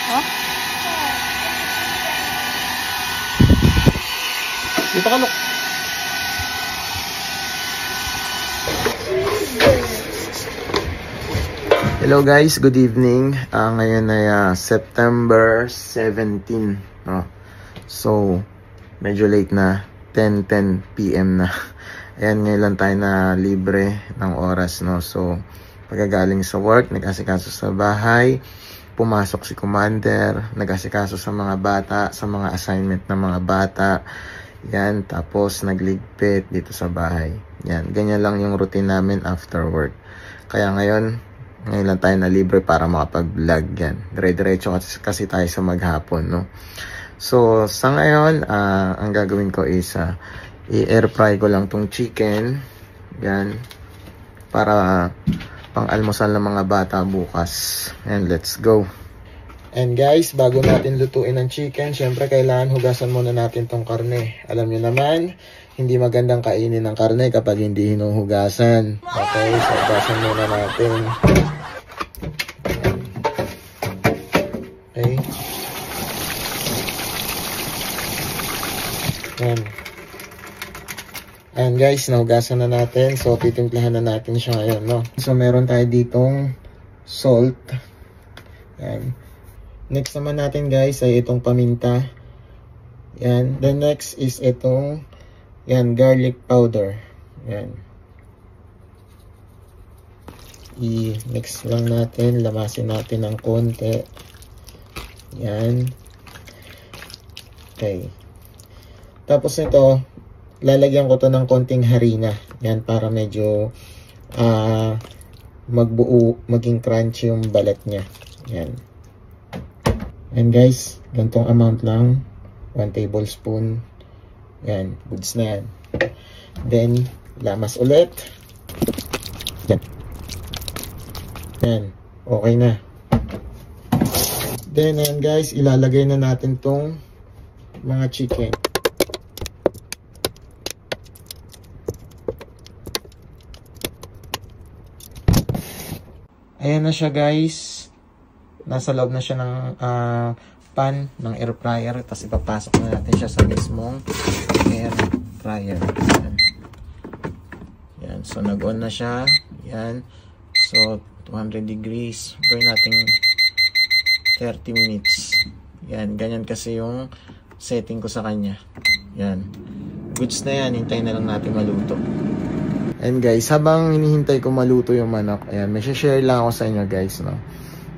Ha? Dito ka, look. Hello guys, good evening. Ngayon ay September 17, no? So, medyo late na, 10:10 PM na. Ayan, ngayon lang tayo na libre ng oras, no? So, pagkagaling sa work, nag-asikaso sa bahay, pumasok si Commander, nag-asikaso sa mga bata, sa mga assignment ng mga bata. Yan, tapos nagligpit dito sa bahay. Yan, ganyan lang yung routine namin after work. Kaya ngayon lang tayo na libre para makapag-vlog yan. Dire-diretso kasi tayo sa maghapon, no? So, sa ngayon, ang gagawin ko is i-air fry ko lang tong chicken. Yan. Para pang-almusal ng mga bata bukas. And let's go. And guys, bago natin lutuin ang chicken, syempre kailangan hugasan muna natin tong karne. Alam niyo naman, hindi magandang kainin ng karne kapag hindi hinuhugasan. Okay, so hugasan muna natin. Okay. Yan. And guys, nahugasan na natin. So, titimplahan na natin siya ngayon, no? So, meron tayo ditong salt. Yan. Next naman natin guys ay itong paminta. Yan. The next is itong garlic powder. Yan. I-mix lang natin. Lamasin natin ng konti. Yan. Okay. Tapos ito, lalagyan ko to ng konting harina. Yan, para medyo magbuo, maging crunchy yung balat niya. Yan. And guys, gantong amount lang. 1 tablespoon. Yan, goods na yan. Then, lamas ulit. Yan. Yan, okay na. Then, ayan guys, ilalagay na natin tong mga chicken. Ayan na siya guys. Nasa loob na siya ng pan ng air fryer. Tapos ipapasok na natin siya sa mismong air fryer. Yan. Yan. So nag-on na siya. Yan. So 200 degrees. Gawin natin 30 minutes. Yan. Ganyan kasi yung setting ko sa kanya. Yan. Goods na yan. Hintayin na lang natin maluto. And guys, habang hinihintay ko maluto yung manok, ayan, may share lang ako sa inyo guys, no?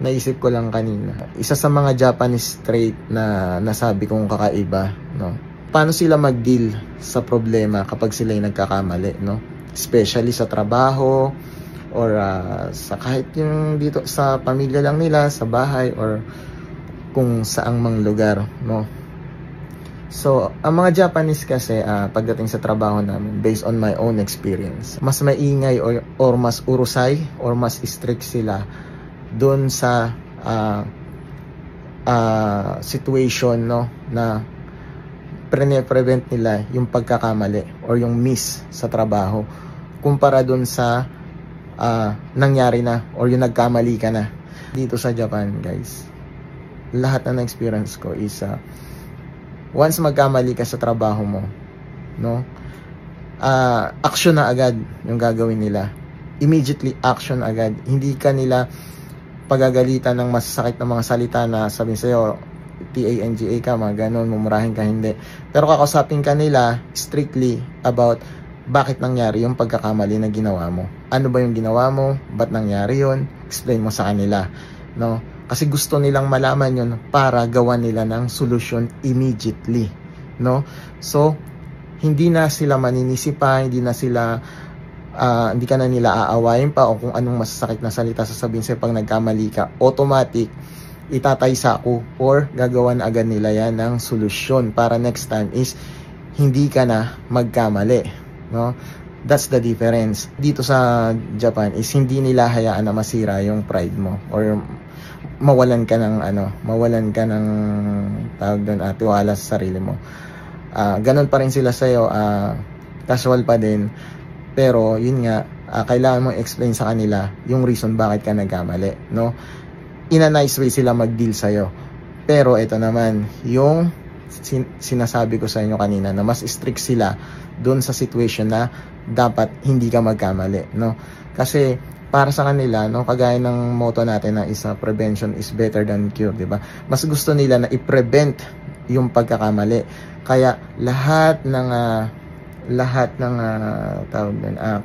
Naisip ko lang kanina. Isa sa mga Japanese trait na nasabi kong kakaiba, no? Paano sila mag-deal sa problema kapag sila yung nagkakamali, no? Especially sa trabaho, or sa kahit yung dito sa pamilya lang nila, sa bahay, or kung saang mang lugar, no? So, ang mga Japanese kasi, pagdating sa trabaho namin, based on my own experience, mas maingay or mas urusay or mas strict sila doon sa situation, no, na prevent nila yung pagkakamali or yung miss sa trabaho kumpara doon sa nangyari na or yung nagkamali ka na. Dito sa Japan guys, lahat na experience ko is once magkamali ka sa trabaho mo, no, action na agad yung gagawin nila. Immediately action agad. Hindi ka nila pagagalitan ng masasakit na mga salita na sabihin sa'yo, TANGA ka, mga ganon, mumurahin ka, hindi. Pero kakausapin ka nila strictly about bakit nangyari yung pagkakamali na ginawa mo. Ano ba yung ginawa mo? Ba't nangyari yun? Explain mo sa kanila, no? Kasi gusto nilang malaman yun para gawan nila ng solusyon immediately, no? So, hindi na sila maninisi pa, hindi ka na nila aawayin pa o kung anong masasakit na salita sasabihin sa'yo pag nagkamali ka. Automatic, itatay sako or gagawan agad nila yan ng solusyon para next time is hindi ka na magkamali, no? That's the difference. Dito sa Japan is hindi nila hayaan na masira yung pride mo or mawalan ka ng tawag doon, tiwala sa sarili mo. Ganon pa rin sila sa'yo, casual pa din, pero yun nga, kailangan mong explain sa kanila yung reason bakit ka nagkamali, no? In a nice way sila mag-deal sa'yo. Pero ito naman, yung sinasabi ko sa inyo kanina na mas strict sila doon sa situation na dapat hindi ka magkamali, no? Kasi para sa kanila, no, kagaya ng motto natin na isa, prevention is better than cure, di ba? Mas gusto nila na i-prevent yung pagkakamali. Kaya lahat ng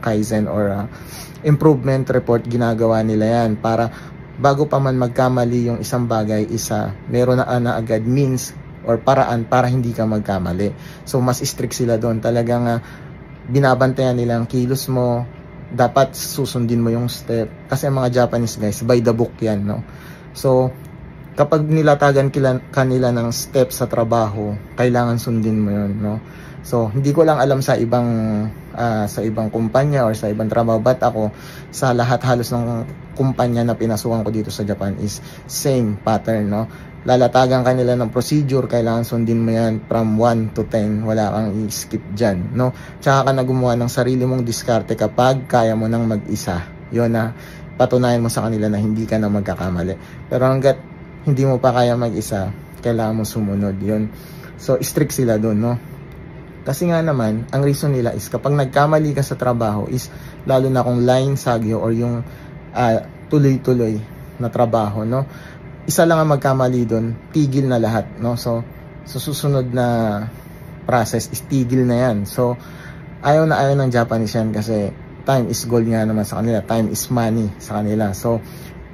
Kaizen or improvement report, ginagawa nila yan para bago pa man magkamali yung isang bagay, meron na agad means or paraan para hindi ka magkamali. So mas strict sila doon. Talagang binabantayan nila ang kilos mo, dapat susundin mo yung step. Kasi ang mga Japanese guys, by the book yan, no? So kapag nilatagan kanila ng step sa trabaho, kailangan sundin mo yun, no? So hindi ko lang alam sa ibang kumpanya or sa ibang trabaho, but ako sa lahat halos ng kumpanya na pinasukan ko dito sa Japan is same pattern, no? Lalatagan kanila ng procedure, kailangan sundin mo yan from 1 to 10, wala kang i-skip dyan, no? Tsaka ka na gumawa ng sarili mong diskarte kapag kaya mo nang mag-isa. Yun na patunayan mo sa kanila na hindi ka na magkakamali. Pero hanggat hindi mo pa kaya mag-isa, kailangan mo sumunod yun. So strict sila doon, no? Kasi nga naman, ang reason nila is kapag nagkamali ka sa trabaho is, lalo na kung line sagyo or yung tuloy-tuloy na trabaho, no? Isa lang ang magkamali doon, tigil na lahat, no? So susunod na process is tigil na yan. So ayaw ng Japanese yan kasi time is gold nga naman sa kanila, time is money sa kanila. So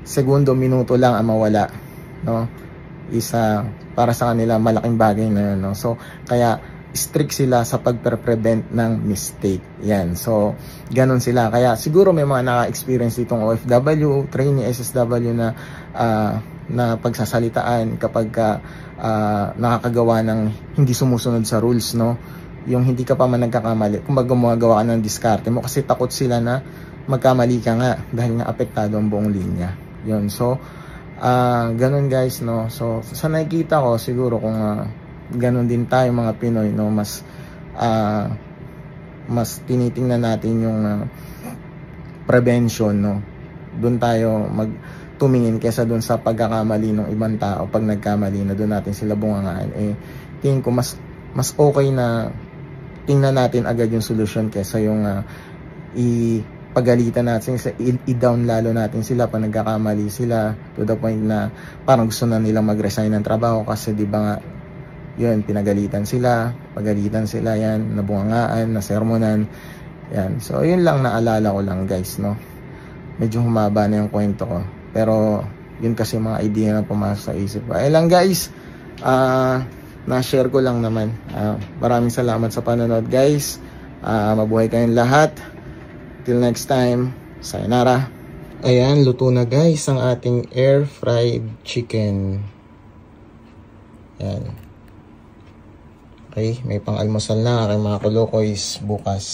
segundo, minuto lang ang mawala, no? Para sa kanila malaking bagay na yun, no? So kaya strict sila sa pagpe-prevent ng mistake. Yan. So, ganun sila. Kaya siguro may mga naka-experience ditong OFW, trainee, SSW na pagsasalitaan kapag nakakagawa ng hindi sumusunod sa rules, no? Yung hindi ka pa man nagkakamali. Kung gumagawa ka ng diskarte mo kasi takot sila na magkamali ka nga dahil nga apektado ang buong linya. Yun. So, ganun guys, no? So, sa nakikita ko siguro kung ganun din tayo mga Pinoy, no, mas tinitingnan natin yung prevention, no. Doon tayo tumingin kaysa doon sa pagkakamali ng ibang tao. Pag nagkamali na, doon natin sila bungangaan. Tingin ko mas okay na tingnan natin agad yung solution kaysa yung pagalitan natin, i-down lalo natin sila pag nagkakamali sila to the point na parang gusto na nilang mag-resign ng trabaho kasi di ba nga yun, pagalitan sila yan, nabungangaan, nasermonan yan. So yun lang naalala ko lang guys, no. Medyo humaba na yung kwento ko, pero yun kasi mga idea na pumasok sa isip ko. Lang guys, na-share ko lang naman. Maraming salamat sa panonood guys. Mabuhay kayong lahat. Till next time, sayonara. Ayan, luto na guys ang ating air fried chicken. Yan. Okay, may pang-almusal na kay mga kolokoys bukas.